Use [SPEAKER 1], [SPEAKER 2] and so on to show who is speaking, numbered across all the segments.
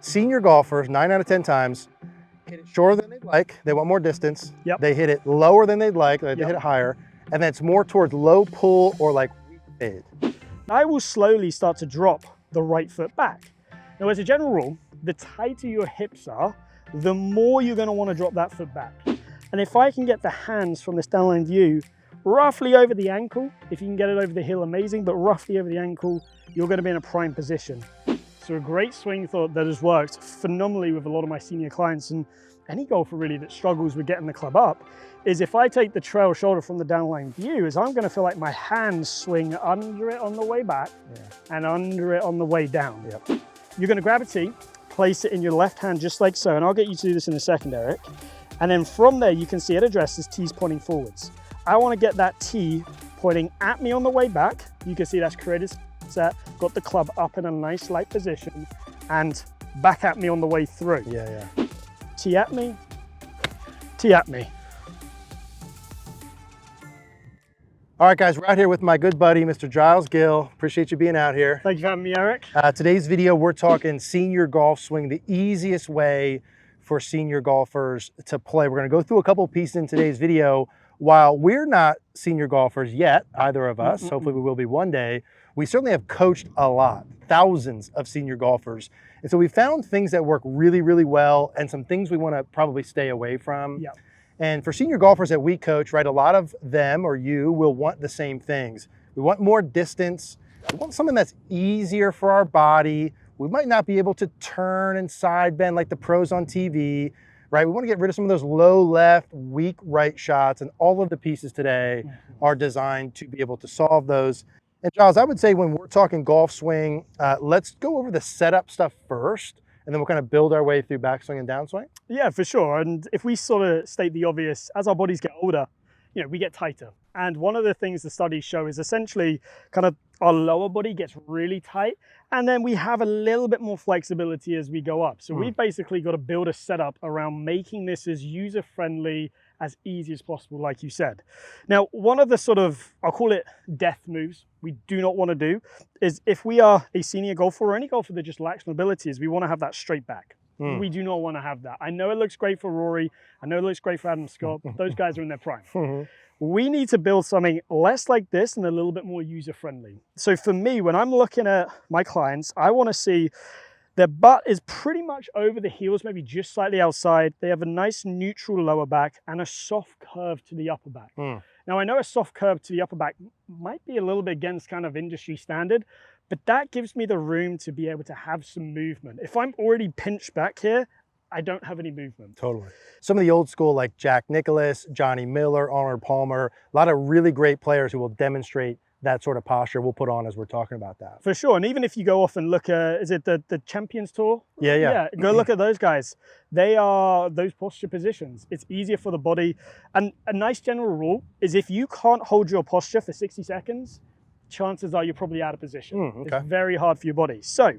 [SPEAKER 1] Senior golfers, 9 out of 10 times, hit it shorter than they'd like. They want more distance.
[SPEAKER 2] Yep.
[SPEAKER 1] They hit it lower than they'd like. They hit it higher. And then it's more towards low pull or like weak fade.
[SPEAKER 2] I will slowly start to drop the right foot back. Now, as a general rule, the tighter your hips are, the more you're going to want to drop that foot back. And if I can get the hands from this downline view roughly over the ankle, if you can get it over the heel, amazing, but roughly over the ankle, you're going to be in a prime position. So a great swing thought that has worked phenomenally with a lot of my senior clients, and any golfer really that struggles with getting the club up, is if I take the trail shoulder from the downline view, is I'm going to feel like my hands swing under it on the way back and under it on the way down. You're going to grab a tee, place it in your left hand just like so, and I'll get you to do this in a second, Eric. And then from there, you can see at address this tee's pointing forwards. I want to get that tee pointing at me on the way back. You can see that's created set, got the club up in a nice light position, and back at me on the way through. Tee at me, tee at me.
[SPEAKER 1] All right, guys, we're out here with my good buddy, Mr. Giles Gill. Appreciate you being out here.
[SPEAKER 2] Thank you for having me, Eric.
[SPEAKER 1] Today's video, we're talking senior golf swing, the easiest way for senior golfers to play. We're going to go through a couple of pieces in today's video. While we're not senior golfers yet, either of us, hopefully we will be one day, we certainly have coached a lot, thousands of senior golfers. And so we found things that work really, really well and some things we want to probably stay away from. And for senior golfers that we coach, right, a lot of them or you will want the same things. We want more distance. We want something that's easier for our body. We might not be able to turn and side bend like the pros on TV, right? We want to get rid of some of those low left, weak right shots, and all of the pieces today are designed to be able to solve those. And Giles, I would say when we're talking golf swing, let's go over the setup stuff first, and then we'll kind of build our way through backswing and downswing.
[SPEAKER 2] Yeah, for sure. And if we sort of state the obvious, as our bodies get older, you know, we get tighter. And one of the things the studies show is essentially kind of our lower body gets really tight, and then we have a little bit more flexibility as we go up. So we've basically got to build a setup around making this as user-friendly, as easy as possible, like you said. Now, one of the sort of, I'll call it death moves we do not want to do is if we are a senior golfer or any golfer that just lacks mobility, is we want to have that straight back. We do not want to have that. I know it looks great for Rory. I know it looks great for Adam Scott. Those guys are in their prime. We need to build something less like this and a little bit more user-friendly. So for me, when I'm looking at my clients, I want to see their butt is pretty much over the heels, maybe just slightly outside. They have a nice neutral lower back and a soft curve to the upper back. Now, I know a soft curve to the upper back might be a little bit against kind of industry standard, but that gives me the room to be able to have some movement. If I'm already pinched back here, I don't have any movement.
[SPEAKER 1] Totally. Some of the old school like Jack Nicklaus, Johnny Miller, Arnold Palmer, a lot of really great players who will demonstrate that sort of posture we'll put on as we're talking about that.
[SPEAKER 2] For sure. And even if you go off and look at, is it the Champions Tour?
[SPEAKER 1] Yeah.
[SPEAKER 2] Go look at those guys. They are those posture positions. It's easier for the body. And a nice general rule is if you can't hold your posture for 60 seconds, chances are you're probably out of position. It's very hard for your body. So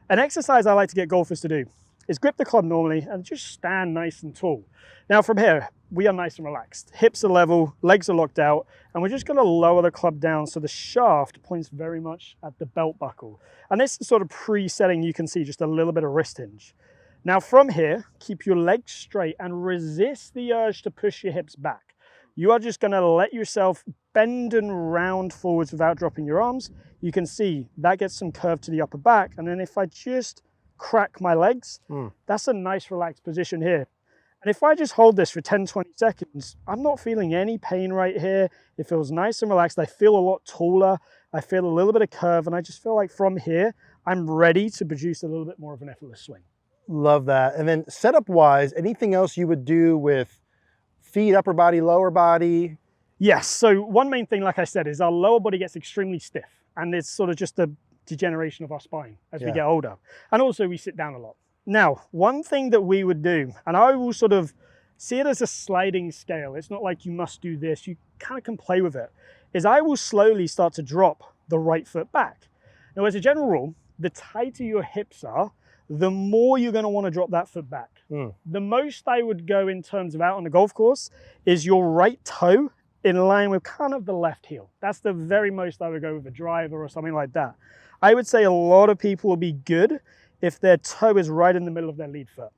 [SPEAKER 2] an exercise I like to get golfers to do is grip the club normally and just stand nice and tall. Now from here, we are nice and relaxed. Hips are level, legs are locked out, and we're just gonna lower the club down so the shaft points very much at the belt buckle. And this is sort of pre-setting, you can see just a little bit of wrist hinge. Now from here, keep your legs straight and resist the urge to push your hips back. You are just gonna let yourself bend and round forwards without dropping your arms. You can see that gets some curve to the upper back. And then if I just crack my legs, that's a nice relaxed position here. And if I just hold this for 10, 20 seconds, I'm not feeling any pain right here. It feels nice and relaxed. I feel a lot taller. I feel a little bit of curve, and I just feel like from here, I'm ready to produce a little bit more of an effortless swing.
[SPEAKER 1] Love that. And then setup wise, anything else you would do with feet, upper body, lower body?
[SPEAKER 2] Yes, so one main thing, like I said, is our lower body gets extremely stiff, and it's sort of just a degeneration of our spine as we get older. And also we sit down a lot. Now, one thing that we would do, and I will sort of see it as a sliding scale. It's not like you must do this. You kind of can play with it. Is I will slowly start to drop the right foot back. Now, as a general rule, the tighter your hips are, the more you're going to want to drop that foot back. The most I would go in terms of out on the golf course is your right toe in line with kind of the left heel. That's the very most I would go with a driver or something like that. I would say a lot of people will be good if their toe is right in the middle of their lead foot.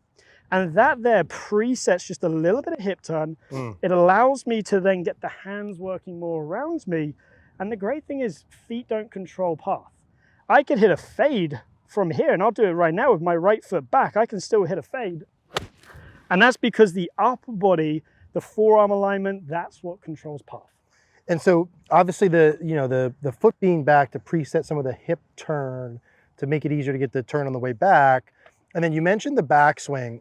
[SPEAKER 2] And that there presets just a little bit of hip turn. It allows me to then get the hands working more around me. And the great thing is feet don't control path. I could hit a fade from here, and I'll do it right now with my right foot back. I can still hit a fade. And that's because the upper body, the forearm alignment, that's what controls path.
[SPEAKER 1] And so obviously the foot being back to preset some of the hip turn to make it easier to get the turn on the way back. And then you mentioned the backswing.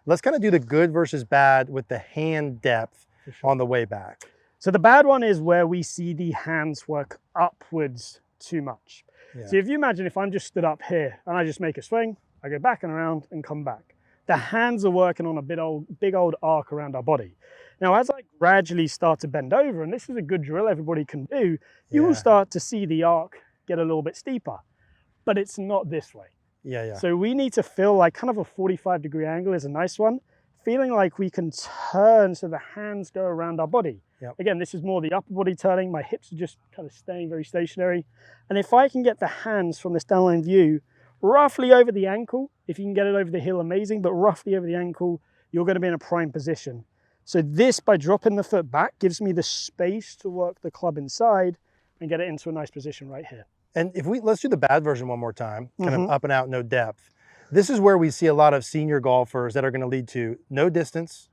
[SPEAKER 1] Let's kind of do the good versus bad with the hand depth on the way back.
[SPEAKER 2] So the bad one is where we see the hands work upwards too much. Yeah. So if you imagine if I'm just stood up here and I just make a swing, I go back and around and come back. The hands are working on a big old arc around our body. Now, as I gradually start to bend over, and this is a good drill everybody can do, you will start to see the arc get a little bit steeper, but it's not this way. So we need to feel like kind of a 45-degree angle is a nice one, feeling like we can turn so the hands go around our body. Again, this is more the upper body turning. My hips are just kind of staying very stationary. And if I can get the hands from this downline view roughly over the ankle, if you can get it over the heel, amazing, but roughly over the ankle, you're going to be in a prime position. So this, by dropping the foot back, gives me the space to work the club inside and get it into a nice position right here.
[SPEAKER 1] And let's do the bad version one more time, kind of up and out, no depth. This is where we see a lot of senior golfers that are going to lead to no distance,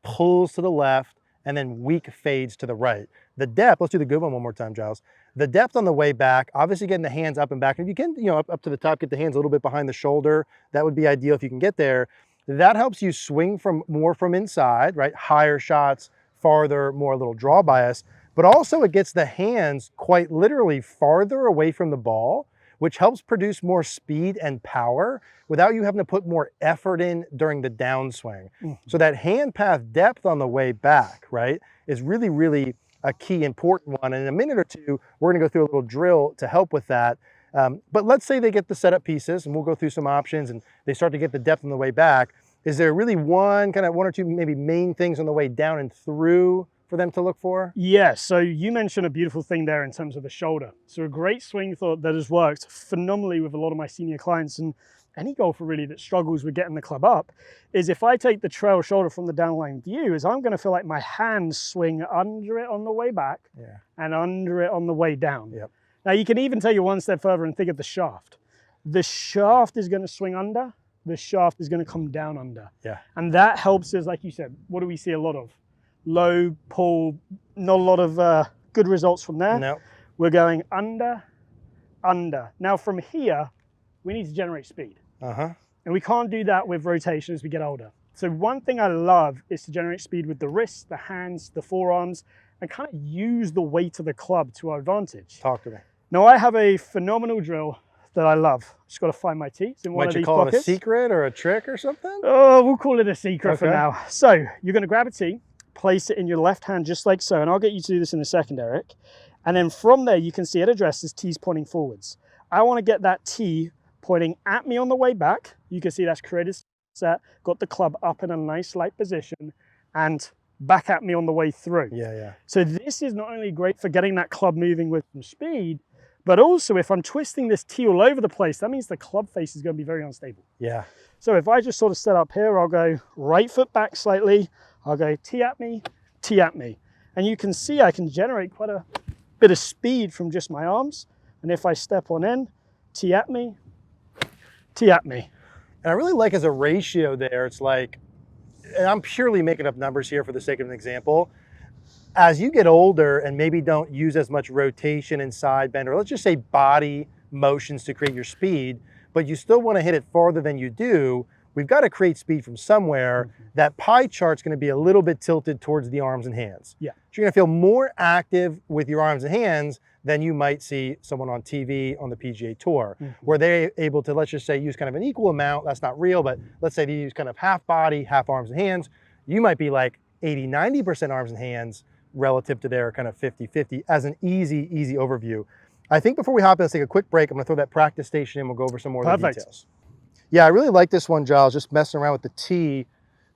[SPEAKER 1] pulls to the left, and then weak fades to the right. The depth, let's do the good one more time, Giles. The depth on the way back, obviously getting the hands up and back. And if you can, up to the top, get the hands a little bit behind the shoulder, that would be ideal if you can get there. That helps you swing more from inside, right? Higher shots, farther, more a little draw bias. But also it gets the hands quite literally farther away from the ball, which helps produce more speed and power without you having to put more effort in during the downswing. So that hand path depth on the way back, right, is really, really a key important one. And in a minute or two, we're gonna go through a little drill to help with that. But let's say they get the setup pieces, and we'll go through some options, and they start to get the depth on the way back. Is there really one or two maybe main things on the way down and through for them to look for?
[SPEAKER 2] Yeah, so you mentioned a beautiful thing there in terms of the shoulder. So a great swing thought that has worked phenomenally with a lot of my senior clients, and any golfer really that struggles with getting the club up, is if I take the trail shoulder from the downline view, is I'm going to feel like my hands swing under it on the way back and under it on the way down. Now you can even take it one step further and think of the shaft. The shaft is going to swing under, the shaft is going to come down under. And that helps us, like you said, what do we see a lot of? Low pull, not a lot of good results from there. We're going under, under. Now from here, we need to generate speed. And we can't do that with rotation as we get older. So one thing I love is to generate speed with the wrists, the hands, the forearms, and kind of use the weight of the club to our advantage.
[SPEAKER 1] Talk to me.
[SPEAKER 2] Now I have a phenomenal drill that I love. Just got to find my tee. It's in one of these pockets.
[SPEAKER 1] Might you call it a secret or a trick or something?
[SPEAKER 2] Oh, we'll call it a secret for now. So you're going to grab a tee, place it in your left hand just like so, and I'll get you to do this in a second, Eric. And then from there, you can see it addresses tees pointing forwards. I want to get that tee pointing at me on the way back. You can see that's created set, got the club up in a nice light position, and back at me on the way through. So this is not only great for getting that club moving with some speed, but also if I'm twisting this tee all over the place, that means the club face is going to be very unstable. So if I just sort of set up here, I'll go right foot back slightly, I'll go tee at me, and you can see I can generate quite a bit of speed from just my arms. And if I step on in, tee at me. And
[SPEAKER 1] I really like as a ratio there, it's like, and I'm purely making up numbers here for the sake of an example, as you get older and maybe don't use as much rotation and side bend, or let's just say body motions to create your speed, but you still want to hit it farther than you do, we've got to create speed from somewhere. That pie chart's going to be a little bit tilted towards the arms and hands. So you're going to feel more active with your arms and hands than you might see someone on TV on the PGA Tour, where they're able to, let's just say, use kind of an equal amount. That's not real, but let's say they use kind of half body, half arms and hands. You might be like 80, 90% arms and hands relative to their kind of 50-50 as an easy overview. I think before we hop in, let's take a quick break. I'm going to throw that practice station in. We'll go over some more of the details. Yeah, I really like this one, Giles, just messing around with the tee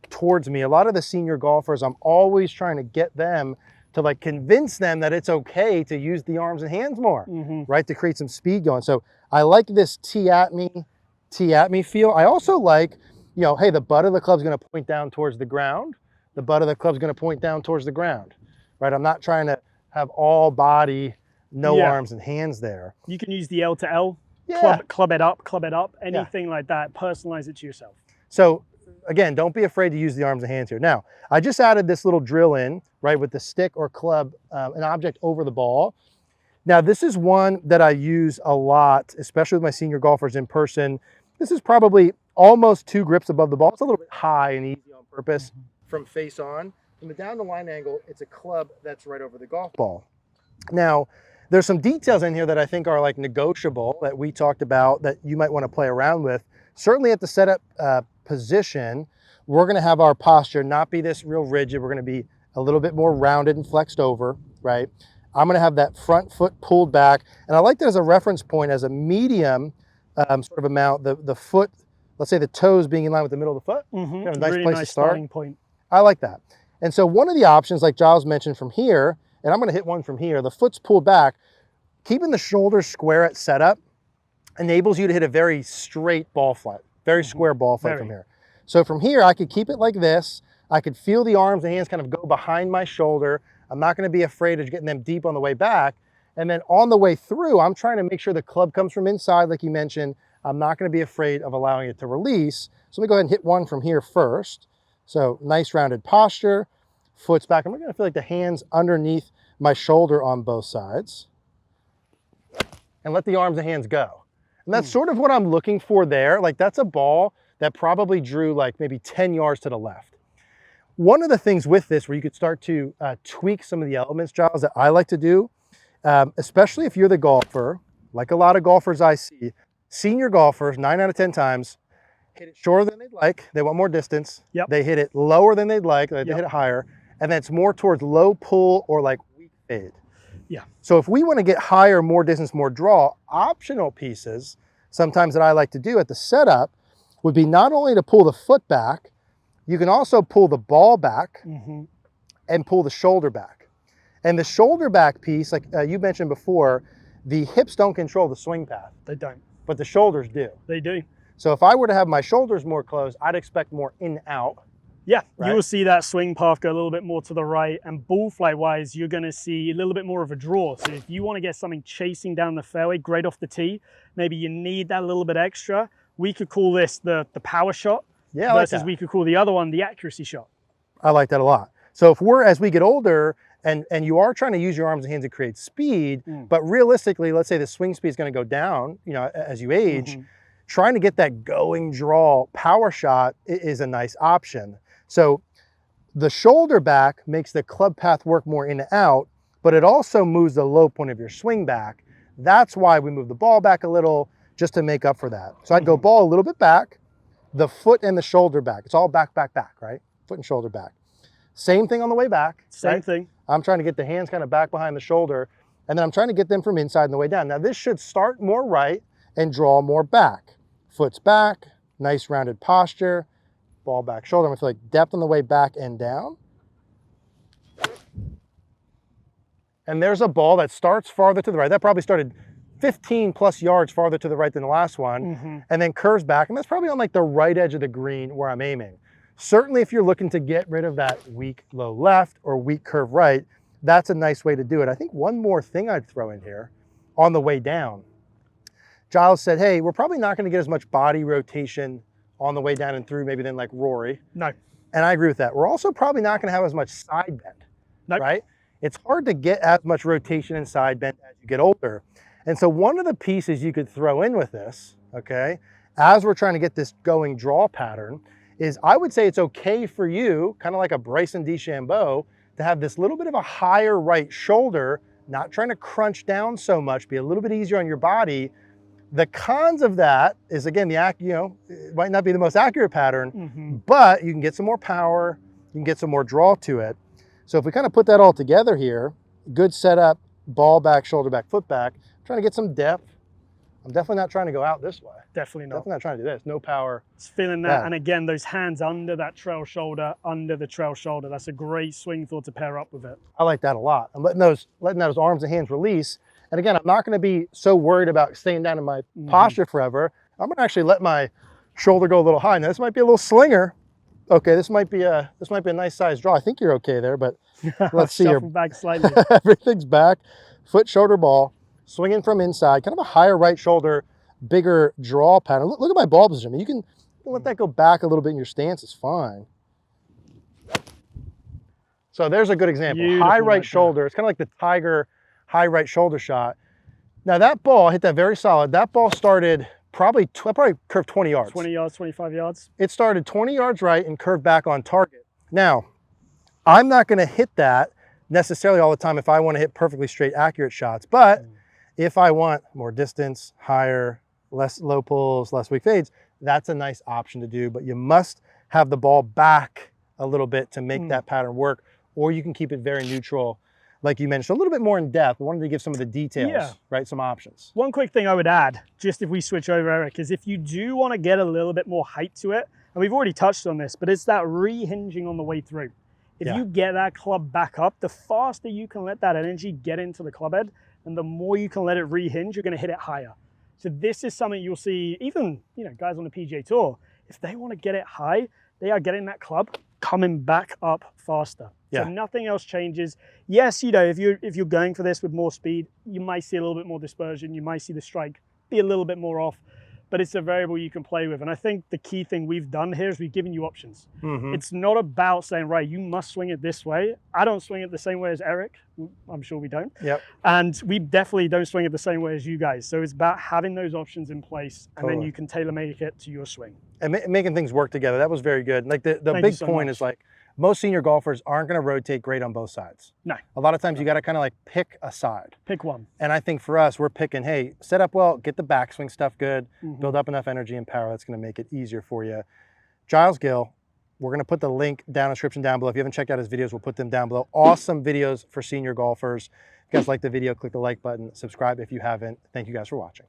[SPEAKER 1] towards me. A lot of the senior golfers, I'm always trying to get them to like convince them that it's okay to use the arms and hands more, right? To create some speed going. So I like this tee at me, tee at me feel. I also like, you know, hey, the butt of the club's going to point down towards the ground. The butt of the club's going to point down towards the ground, right? I'm not trying to have all body, no arms and hands there.
[SPEAKER 2] You can use the L to L,
[SPEAKER 1] Yeah.
[SPEAKER 2] club it up, anything like that. Personalize it to yourself.
[SPEAKER 1] So again, don't be afraid to use the arms and hands here. Now, I just added this little drill in, right, with the stick or club, an object over the ball. Now, this is one that I use a lot, especially with my senior golfers in person. This is probably almost 2 grips above the ball. It's a little bit high and easy on purpose from face on. From the down the line angle, it's a club that's right over the golf ball. Now, there's some details in here that I think are like negotiable that we talked about that you might want to play around with. Certainly at the setup position, we're going to have our posture not be this real rigid. We're going to be a little bit more rounded and flexed over, right? I'm going to have that front foot pulled back. And I like that as a reference point, as a medium sort of amount, the foot, let's say the toes being in line with the middle of the foot.
[SPEAKER 2] Kind
[SPEAKER 1] of a nice
[SPEAKER 2] really
[SPEAKER 1] place
[SPEAKER 2] nice
[SPEAKER 1] to start.
[SPEAKER 2] starting point.
[SPEAKER 1] I like that. And so one of the options, like Giles mentioned from here, and I'm going to hit one from here, the foot's pulled back, keeping the shoulders square at setup enables you to hit a very straight ball flight, very square ball flight from here. So from here, I could keep it like this. I could feel the arms and hands kind of go behind my shoulder. I'm not going to be afraid of getting them deep on the way back. And then on the way through, I'm trying to make sure the club comes from inside, like you mentioned. I'm not going to be afraid of allowing it to release. So let me go ahead and hit one from here first. So nice rounded posture, foot's back. I'm going to feel like the hands underneath my shoulder on both sides. And let the arms and hands go. And that's sort of what I'm looking for there. Like that's a ball that probably drew like maybe 10 yards to the left. One of the things with this where you could start to tweak some of the elements, Giles, that I like to do, especially if you're the golfer, like a lot of golfers I see, senior golfers, 9 out of 10 times, hit it shorter than they'd like. They want more distance. They hit it lower than they'd like. They hit it higher. And then it's more towards low pull or like weak fade. So if we want to get higher, more distance, more draw, optional pieces sometimes that I like to do at the setup would be not only to pull the foot back, you can also pull the ball back and pull the shoulder back. And the shoulder back piece, like you mentioned before, the hips don't control the swing path.
[SPEAKER 2] They don't.
[SPEAKER 1] But the shoulders do.
[SPEAKER 2] They do.
[SPEAKER 1] So if I were to have my shoulders more closed, I'd expect more in out.
[SPEAKER 2] Yeah, right? You will see that swing path go a little bit more to the right, and ball flight wise, you're going to see a little bit more of a draw. So if you want to get something chasing down the fairway, great off the tee, maybe you need that little bit extra. We could call this the power shot.
[SPEAKER 1] Yeah,
[SPEAKER 2] versus we could call the other one the accuracy shot.
[SPEAKER 1] I like that a lot. So if we're, as we get older, and you are trying to use your arms and hands to create speed, but realistically, let's say the swing speed is going to go down, you know, as you age, trying to get that going draw power shot is a nice option. So the shoulder back makes the club path work more in and out, but it also moves the low point of your swing back. That's why we move the ball back a little, just to make up for that. So I'd go ball a little bit back, the foot and the shoulder back. It's all back, right? Foot and shoulder back. Same thing on the way back.
[SPEAKER 2] Same thing.
[SPEAKER 1] I'm trying to get the hands kind of back behind the shoulder, and then I'm trying to get them from inside on the way down. Now this should start more right and draw more back. Foot's back, nice rounded posture, ball back shoulder. I'm gonna feel like depth on the way back and down. And there's a ball that starts farther to the right. That probably started 15 plus yards farther to the right than the last one, and then curves back. And that's probably on like the right edge of the green where I'm aiming. Certainly if you're looking to get rid of that weak low left or weak curve right, that's a nice way to do it. I think one more thing I'd throw in here on the way down. Giles said, hey, we're probably not gonna get as much body rotation on the way down and through maybe than like Rory.
[SPEAKER 2] No.
[SPEAKER 1] And I agree with that. We're also probably not gonna have as much side bend, right? It's hard to get as much rotation and side bend as you get older. And so one of the pieces you could throw in with this, okay, as we're trying to get this going draw pattern, is I would say it's okay for you, kind of like a Bryson DeChambeau, to have this little bit of a higher right shoulder, not trying to crunch down so much, be a little bit easier on your body. The cons of that is, again, it might not be the most accurate pattern, but you can get some more power, you can get some more draw to it. So if we kind of put that all together here, good setup, ball back, shoulder back, foot back, trying to get some depth. I'm definitely not trying to go out this way.
[SPEAKER 2] Definitely not.
[SPEAKER 1] Definitely not trying to do this. No power.
[SPEAKER 2] It's feeling that. And again, those hands under that trail shoulder, under the trail shoulder. That's a great swing thought to pair up with it.
[SPEAKER 1] I like that a lot. I'm letting those arms and hands release. And again, I'm not going to be so worried about staying down in my posture forever. I'm gonna actually let my shoulder go a little high. Now this might be a little slinger. Okay, this might be a nice size draw. I think you're okay there, but let's see here.
[SPEAKER 2] Shuffle back slightly.
[SPEAKER 1] Everything's back, foot, shoulder, ball, swinging from inside, kind of a higher right shoulder, bigger draw pattern. Look at my ball position. You can let that go back a little bit in your stance. It's fine. So there's a good example.
[SPEAKER 2] Beautiful
[SPEAKER 1] High right shoulder. It's kind of like the Tiger high right shoulder shot. Now that ball, I hit that very solid. That ball started probably curved 20 yards.
[SPEAKER 2] 20 yards, 25 yards.
[SPEAKER 1] It started 20 yards right and curved back on target. Now, I'm not going to hit that necessarily all the time if I want to hit perfectly straight, accurate shots. But if I want more distance, higher, less low pulls, less weak fades, that's a nice option to do. But you must have the ball back a little bit to make that pattern work, or you can keep it very neutral, like you mentioned, a little bit more in depth. I wanted to give some of the details, right? Some options.
[SPEAKER 2] One quick thing I would add, just if we switch over, Eric, is if you do want to get a little bit more height to it, and we've already touched on this, but it's that rehinging on the way through. If you get that club back up, the faster you can let that energy get into the club head, and the more you can let it rehinge, you're going to hit it higher. So this is something you'll see, even guys on the PGA Tour, if they want to get it high, they are getting that club coming back up faster. So nothing else changes. Yes, if you're going for this with more speed, you might see a little bit more dispersion. You might see the strike be a little bit more off, but it's a variable you can play with. And I think the key thing we've done here is we've given you options. It's not about saying, right, you must swing it this way. I don't swing it the same way as Eric. I'm sure we don't. And we definitely don't swing it the same way as you guys. So it's about having those options in place, and then you can tailor-make it to your swing.
[SPEAKER 1] And making things work together. That was very good. Like the big point is, like, most senior golfers aren't going to rotate great on both sides.
[SPEAKER 2] No.
[SPEAKER 1] A lot of times you got to kind of like pick a side.
[SPEAKER 2] Pick one.
[SPEAKER 1] And I think for us, we're picking, hey, set up well, get the backswing stuff good, build up enough energy and power. That's going to make it easier for you. Giles Gill, we're going to put the link down in the description down below. If you haven't checked out his videos, we'll put them down below. Awesome videos for senior golfers. If you guys like the video, click the like button, subscribe if you haven't. Thank you guys for watching.